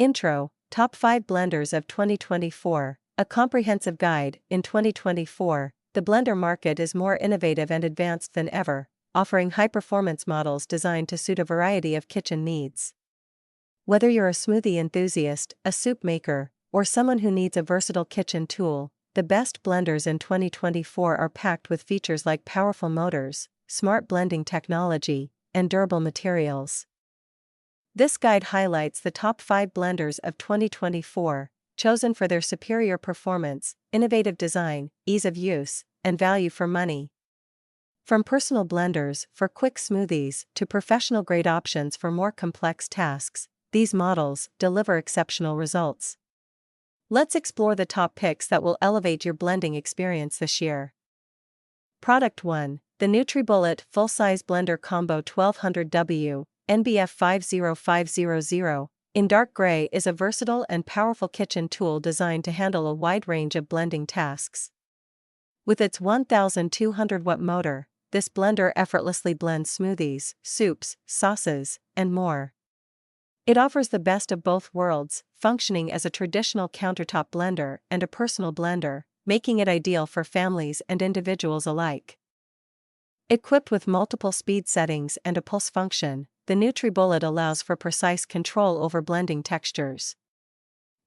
Intro, Top 5 Blenders of 2024, a comprehensive guide. In 2024, the blender market is more innovative and advanced than ever, offering high-performance models designed to suit a variety of kitchen needs. Whether you're a smoothie enthusiast, a soup maker, or someone who needs a versatile kitchen tool, the best blenders in 2024 are packed with features like powerful motors, smart blending technology, and durable materials. This guide highlights the top 5 blenders of 2024, chosen for their superior performance, innovative design, ease of use, and value for money. From personal blenders for quick smoothies to professional-grade options for more complex tasks, these models deliver exceptional results. Let's explore the top picks that will elevate your blending experience this year. Product 1, the NutriBullet Full-Size Blender Combo 1200W, NBF 50500, in dark gray is a versatile and powerful kitchen tool designed to handle a wide range of blending tasks. With its 1,200-watt motor, this blender effortlessly blends smoothies, soups, sauces, and more. It offers the best of both worlds, functioning as a traditional countertop blender and a personal blender, making it ideal for families and individuals alike. Equipped with multiple speed settings and a pulse function, the NutriBullet allows for precise control over blending textures.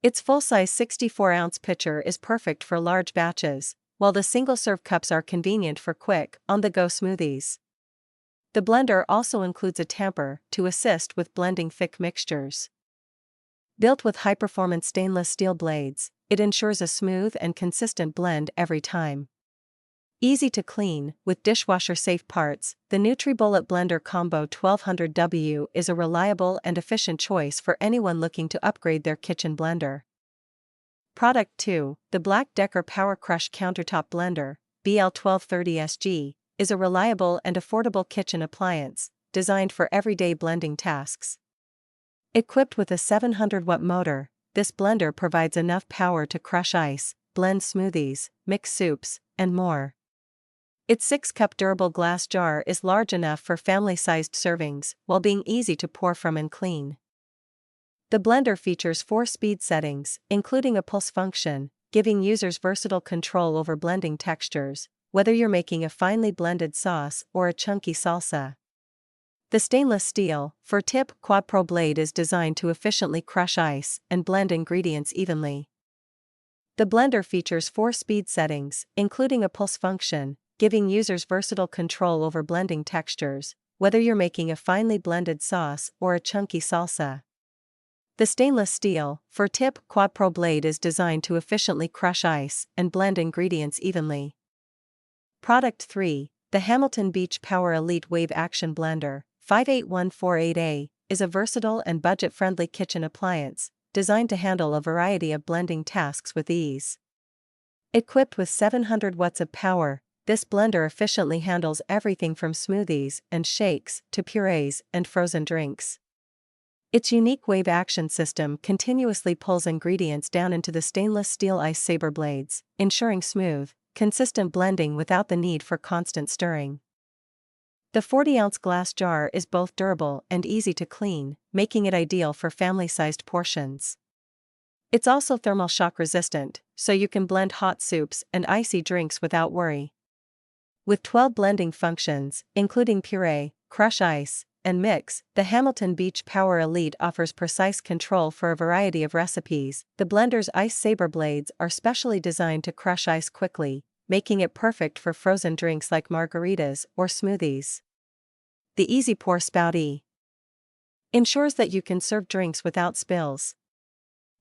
Its full-size 64-ounce pitcher is perfect for large batches, while the single-serve cups are convenient for quick, on-the-go smoothies. The blender also includes a tamper to assist with blending thick mixtures. Built with high-performance stainless steel blades, it ensures a smooth and consistent blend every time. Easy to clean, with dishwasher-safe parts, the NutriBullet Blender Combo 1200W is a reliable and efficient choice for anyone looking to upgrade their kitchen blender. Product 2, the Black Decker Power Crush Countertop Blender, BL1230SG, is a reliable and affordable kitchen appliance, designed for everyday blending tasks. Equipped with a 700-watt motor, this blender provides enough power to crush ice, blend smoothies, mix soups, and more. Its 6-cup durable glass jar is large enough for family-sized servings, while being easy to pour from and clean. The blender features 4 speed settings, including a pulse function, giving users versatile control over blending textures, whether you're making a finely blended sauce or a chunky salsa. The stainless steel, four-tip Quad Pro blade is designed to efficiently crush ice and blend ingredients evenly. The blender features 4 speed settings, including a pulse function, giving users versatile control over blending textures, whether you're making a finely blended sauce or a chunky salsa. The stainless steel, four-tip Quad Pro blade is designed to efficiently crush ice and blend ingredients evenly. Product 3, the Hamilton Beach Power Elite Wave Action Blender, 58148A, is a versatile and budget-friendly kitchen appliance, designed to handle a variety of blending tasks with ease. Equipped with 700 watts of power, this blender efficiently handles everything from smoothies and shakes to purees and frozen drinks. Its unique wave action system continuously pulls ingredients down into the stainless steel ice saber blades, ensuring smooth, consistent blending without the need for constant stirring. The 40-ounce glass jar is both durable and easy to clean, making it ideal for family-sized portions. It's also thermal shock resistant, so you can blend hot soups and icy drinks without worry. With 12 blending functions, including puree, crush ice, and mix, the Hamilton Beach Power Elite offers precise control for a variety of recipes. The blender's ice saber blades are specially designed to crush ice quickly, making it perfect for frozen drinks like margaritas or smoothies. The Easy Pour Spout E ensures that you can serve drinks without spills.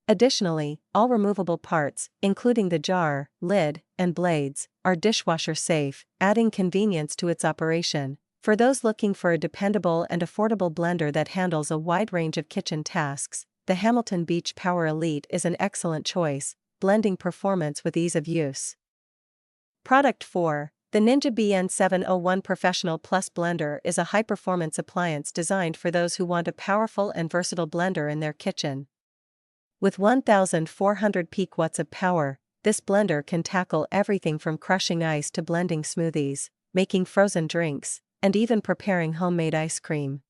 Additionally, all removable parts, including the jar, lid, and blades, are dishwasher safe, adding convenience to its operation. For those looking for a dependable and affordable blender that handles a wide range of kitchen tasks, the Hamilton Beach Power Elite is an excellent choice, blending performance with ease of use. Product 4, the Ninja BN701 Professional Plus Blender is a high-performance appliance designed for those who want a powerful and versatile blender in their kitchen. With 1,400 peak watts of power, this blender can tackle everything from crushing ice to blending smoothies, making frozen drinks, and even preparing homemade ice cream.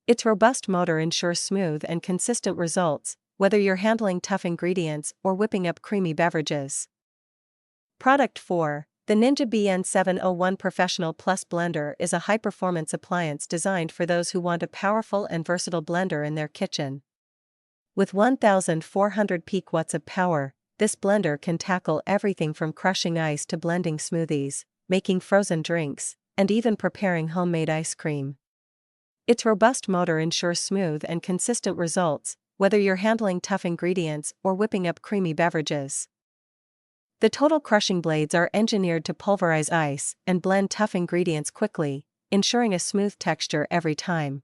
Its robust motor ensures smooth and consistent results, whether you're handling tough ingredients or whipping up creamy beverages. Product 4. The Ninja BN701 Professional Plus Blender is a high-performance appliance designed for those who want a powerful and versatile blender in their kitchen. With 1,400 peak watts of power, this blender can tackle everything from crushing ice to blending smoothies, making frozen drinks, and even preparing homemade ice cream. Its robust motor ensures smooth and consistent results, whether you're handling tough ingredients or whipping up creamy beverages. The total crushing blades are engineered to pulverize ice and blend tough ingredients quickly, ensuring a smooth texture every time.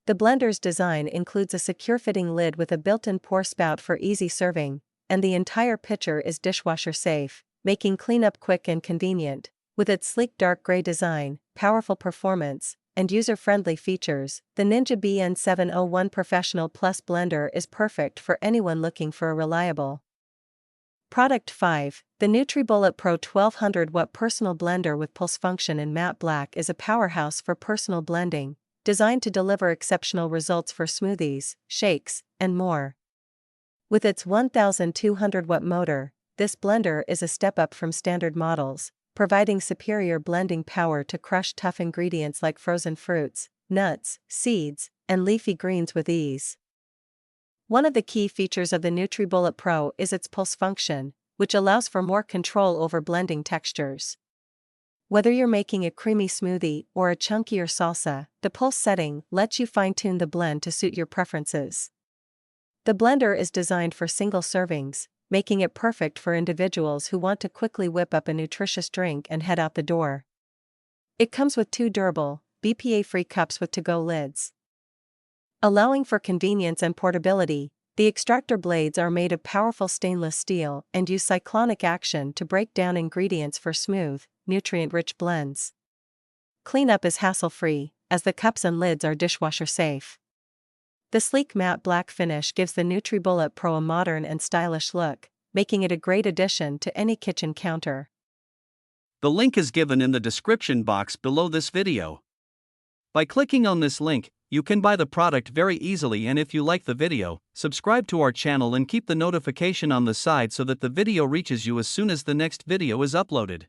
The blender's design includes a secure-fitting lid with a built-in pour spout for easy serving, and the entire pitcher is dishwasher safe, making cleanup quick and convenient. With its sleek dark gray design, powerful performance, and user-friendly features, the Ninja BN701 Professional Plus Blender is perfect for anyone looking for a reliable. Product 5. The NutriBullet Pro 1200 Watt Personal Blender with Pulse Function in Matte Black is a powerhouse for personal blending, designed to deliver exceptional results for smoothies, shakes, and more. With its 1,200 watt motor, this blender is a step up from standard models, providing superior blending power to crush tough ingredients like frozen fruits, nuts, seeds, and leafy greens with ease. One of the key features of the NutriBullet Pro is its pulse function, which allows for more control over blending textures. Whether you're making a creamy smoothie or a chunkier salsa, the pulse setting lets you fine-tune the blend to suit your preferences. The blender is designed for single servings, making it perfect for individuals who want to quickly whip up a nutritious drink and head out the door. It comes with 2 durable, BPA-free cups with to-go lids. Allowing for convenience and portability, the extractor blades are made of powerful stainless steel and use cyclonic action to break down ingredients for smooth, nutrient-rich blends. Cleanup is hassle-free, as the cups and lids are dishwasher safe. The sleek matte black finish gives the NutriBullet Pro a modern and stylish look, making it a great addition to any kitchen counter. The link is given in the description box below this video. By clicking on this link, you can buy the product very easily, and if you like the video, subscribe to our channel and keep the notification on the side so that the video reaches you as soon as the next video is uploaded.